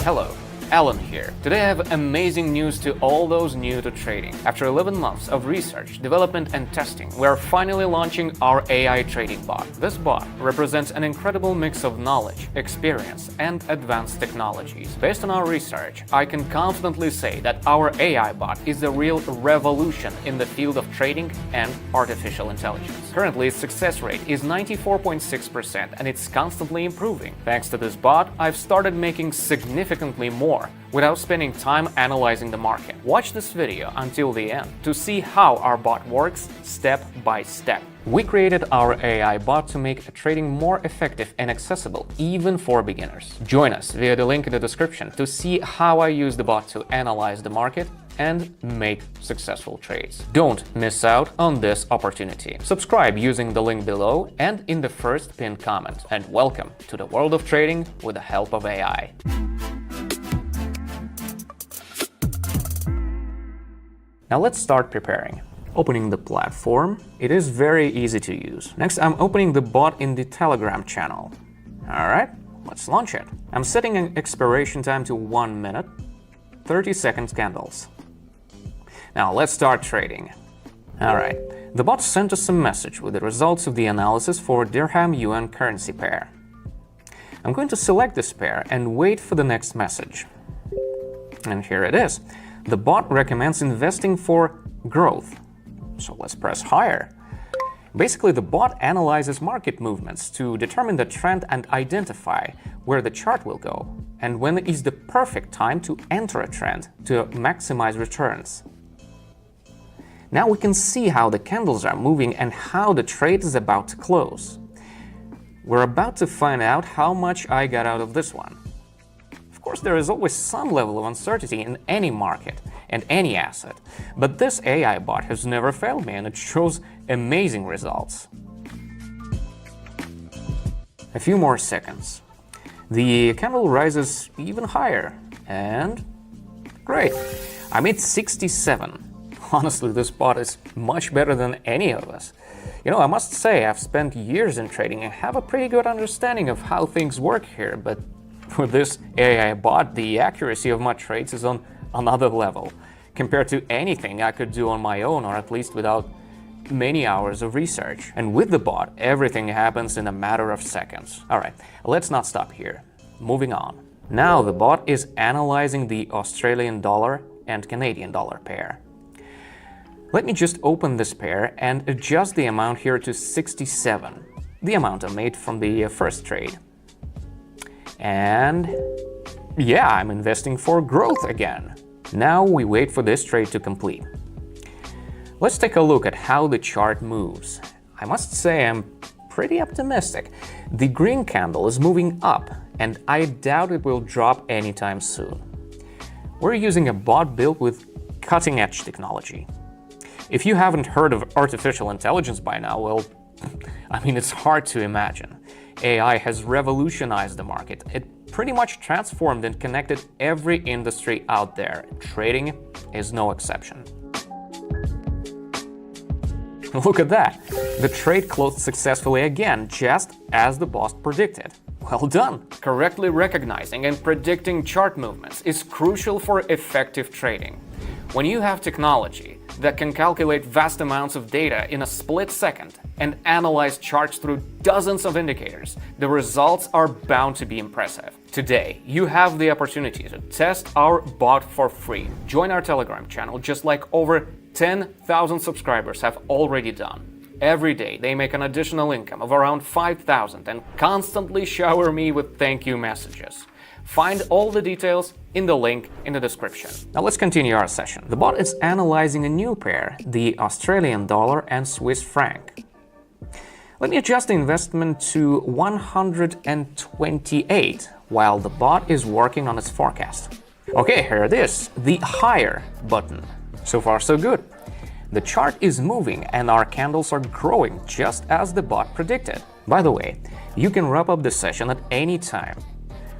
Hello, Alan here. Today I have amazing news to all those new to trading. After 11 months of research, development and testing, we are finally launching our AI trading bot. This bot represents an incredible mix of knowledge, experience, and advanced technologies. Based on our research, I can confidently say that our AI bot is a real revolution in the field of trading and artificial intelligence. Currently, its success rate is 94.6% and it's constantly improving. Thanks to this bot, I've started making significantly more without spending time analyzing the market. Watch this video until the end to see how our bot works step by step. We created our AI bot to make trading more effective and accessible even for beginners. Join us via the link in the description to see how I use the bot to analyze the market and make successful trades. Don't miss out on this opportunity. Subscribe using the link below and in the first pinned comment. And welcome to the world of trading with the help of AI. Now let's start preparing. Opening the platform, it is very easy to use. Next, I'm opening the bot in the Telegram channel. All right, let's launch it. I'm setting an expiration time to 1 minute, 30 seconds candles. Now let's start trading. All right, the bot sent us a message with the results of the analysis for Dirham-Yuan currency pair. I'm going to select this pair and wait for the next message. And here it is. The bot recommends investing for growth. So let's press higher. Basically, the bot analyzes market movements to determine the trend and identify where the chart will go and when is the perfect time to enter a trend to maximize returns. Now we can see how the candles are moving and how the trade is about to close. We're about to find out how much I got out of this one. Of course, there is always some level of uncertainty in any market and any asset, but this AI bot has never failed me and it shows amazing results. A few more seconds. The candle rises even higher and great, I made 67. Honestly, this bot is much better than any of us. You know, I must say I've spent years in trading and have a pretty good understanding of how things work here, but with this AI bot, the accuracy of my trades is on another level compared to anything I could do on my own, or at least without many hours of research. And with the bot, everything happens in a matter of seconds. All right, let's not stop here. Moving on. Now the bot is analyzing the Australian dollar and Canadian dollar pair. Let me just open this pair and adjust the amount here to 67, the amount I made from the first trade. And yeah, I'm investing for growth again. Now we wait for this trade to complete. Let's take a look at how the chart moves. I must say I'm pretty optimistic. The green candle is moving up, and I doubt it will drop anytime soon. We're using a bot built with cutting-edge technology. If you haven't heard of artificial intelligence by now, well, I mean, it's hard to imagine. AI has revolutionized the market. It pretty much transformed and connected every industry out there. Trading is no exception. Look at that! The trade closed successfully again, just as the boss predicted. Well done! Correctly recognizing and predicting chart movements is crucial for effective trading. When you have technology that can calculate vast amounts of data in a split second and analyze charts through dozens of indicators, the results are bound to be impressive. Today, you have the opportunity to test our bot for free. Join our Telegram channel just like over 10,000 subscribers have already done. Every day, they make an additional income of around 5,000 and constantly shower me with thank you messages. Find all the details in the link in the description. Now let's continue our session. The bot is analyzing a new pair, the Australian dollar and Swiss franc. Let me adjust the investment to 128 while the bot is working on its forecast. Okay, here it is, the higher button. So far so good. The chart is moving and our candles are growing just as the bot predicted. By the way, you can wrap up the session at any time.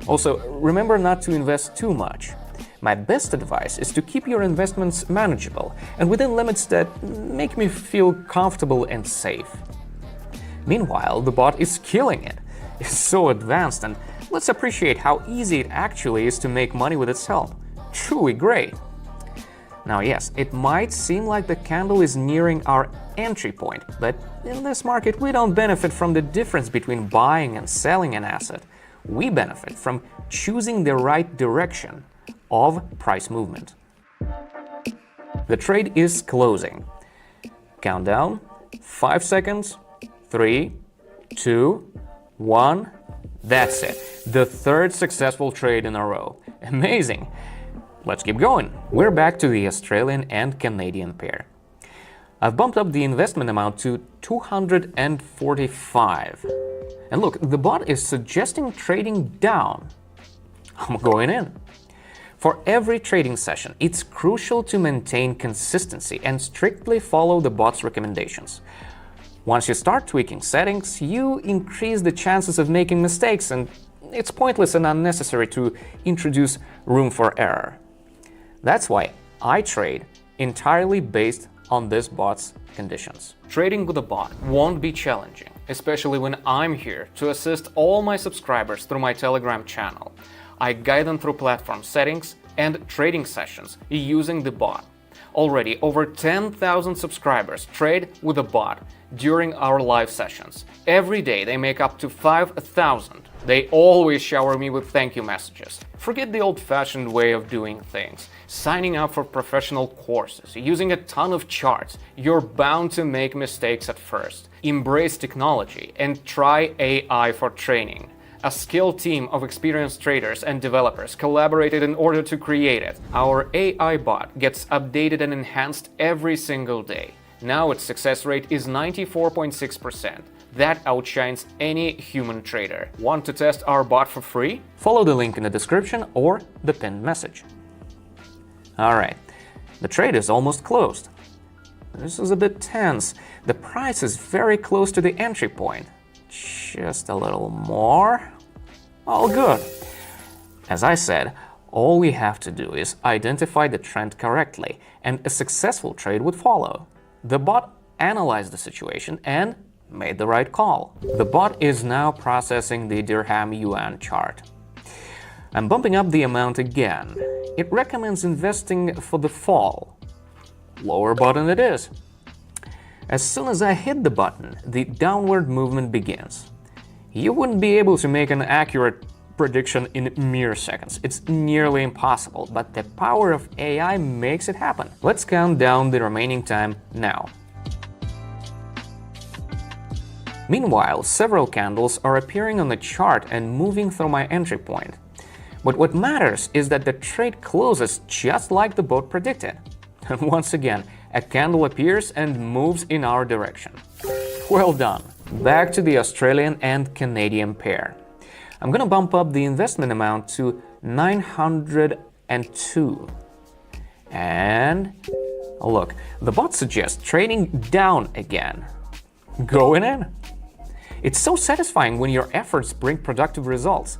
Also, remember not to invest too much. My best advice is to keep your investments manageable and within limits that make me feel comfortable and safe. Meanwhile, the bot is killing it. It's so advanced and Let's appreciate how easy it actually is to make money with its help. Truly great. Now yes, it might seem like the candle is nearing our entry point, but in this market we don't benefit from the difference between buying and selling an asset. We benefit from choosing the right direction of price movement. The trade is closing. Countdown, 5 seconds, 3, 2, 1. That's it. The third successful trade in a row. Amazing. Let's keep going. We're back to the Australian and Canadian pair. I've bumped up the investment amount to 245. And look, the bot is suggesting trading down. I'm going in. For every trading session, it's crucial to maintain consistency and strictly follow the bot's recommendations. Once you start tweaking settings, you increase the chances of making mistakes, and it's pointless and unnecessary to introduce room for error. That's why I trade entirely based on this bot's conditions. Trading with a bot won't be challenging, especially when I'm here to assist all my subscribers through my Telegram channel. I guide them through platform settings and trading sessions using the bot. Already over 10,000 subscribers trade with a bot during our live sessions. Every day they make up to 5,000. They always shower me with thank you messages. Forget the old-fashioned way of doing things. Signing up for professional courses, using a ton of charts. You're bound to make mistakes at first. Embrace technology and try AI for training. A skilled team of experienced traders and developers collaborated in order to create it. Our AI bot gets updated and enhanced every single day. Now its success rate is 94.6%. That outshines any human trader. Want to test our bot for free? Follow the link in the description or the pinned message. Alright, the trade is almost closed. This is a bit tense. The price is very close to the entry point. Just a little more. All good. As I said, all we have to do is identify the trend correctly, and a successful trade would follow. The bot analyzed the situation and made the right call. The bot is now processing the dirham yuan chart. I'm bumping up the amount again. It recommends investing for the fall. Lower button it is. As soon as I hit the button, the downward movement begins. You wouldn't be able to make an accurate prediction in mere seconds. It's nearly impossible, but the power of AI makes it happen. Let's count down the remaining time now. Meanwhile, several candles are appearing on the chart and moving through my entry point. But what matters is that the trade closes just like the bot predicted. And once again, a candle appears and moves in our direction. Well done. Back to the Australian and Canadian pair. I'm gonna bump up the investment amount to 902. And look, the bot suggests trading down again. Going in. It's so satisfying when your efforts bring productive results.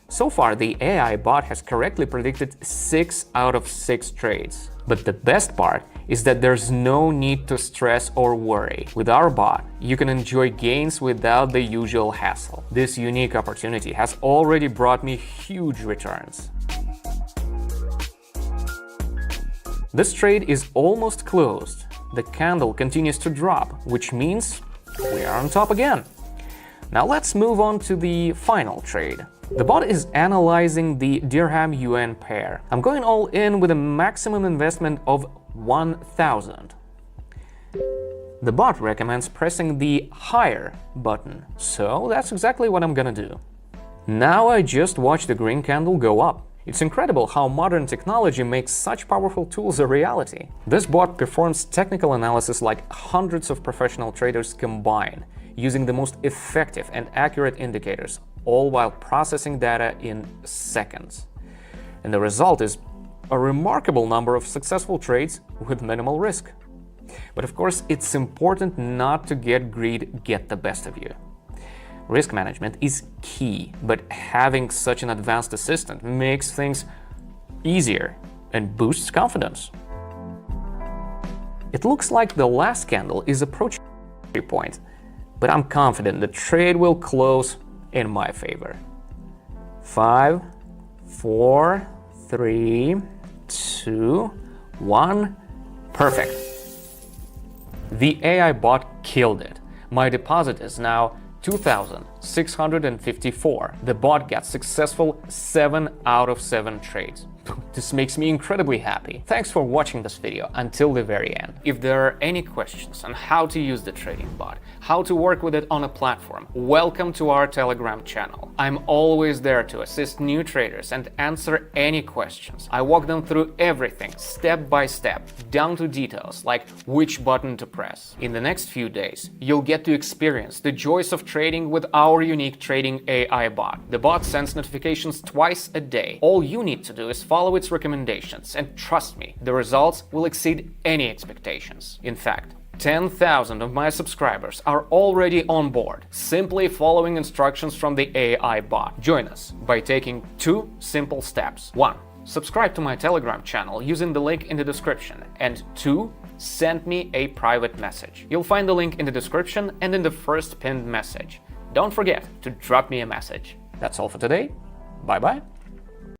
So far, the AI bot has correctly predicted 6 out of 6 trades. But the best part is that there's no need to stress or worry. With our bot, you can enjoy gains without the usual hassle. This unique opportunity has already brought me huge returns. This trade is almost closed. The candle continues to drop, which means we are on top again. Now let's move on to the final trade. The bot is analyzing the dirham yuan pair. I'm going all in with a maximum investment of 1,000. The bot recommends pressing the higher button, so that's exactly what I'm gonna do. Now I just watched the green candle go up. It's incredible how modern technology makes such powerful tools a reality. This bot performs technical analysis like hundreds of professional traders combined, using the most effective and accurate indicators, all while processing data in seconds. And the result is a remarkable number of successful trades with minimal risk. But of course, it's important not to let greed get the best of you. Risk management is key, but having such an advanced assistant makes things easier and boosts confidence. It looks like the last candle is approaching the entry point, but I'm confident the trade will close in my favor. 5, 4, 3, 2, 1. Perfect. The AI bot killed it. My deposit is now 2,654. The bot got successful 7 out of 7 trades. This makes me incredibly happy. Thanks for watching this video until the very end. If there are any questions on how to use the trading bot, how to work with it on a platform, welcome to our Telegram channel. I'm always there to assist new traders and answer any questions. I walk them through everything step by step, down to details like which button to press. In the next few days, you'll get to experience the joys of trading with our unique trading AI bot. The bot sends notifications twice a day. All you need to do is follow its recommendations, and trust me, the results will exceed any expectations. In fact, 10,000 of my subscribers are already on board, simply following instructions from the AI bot. Join us by taking 2 simple steps. 1. Subscribe to my Telegram channel using the link in the description. And 2. Send me a private message. You'll find the link in the description and in the first pinned message. Don't forget to drop me a message. That's all for today. Bye-bye.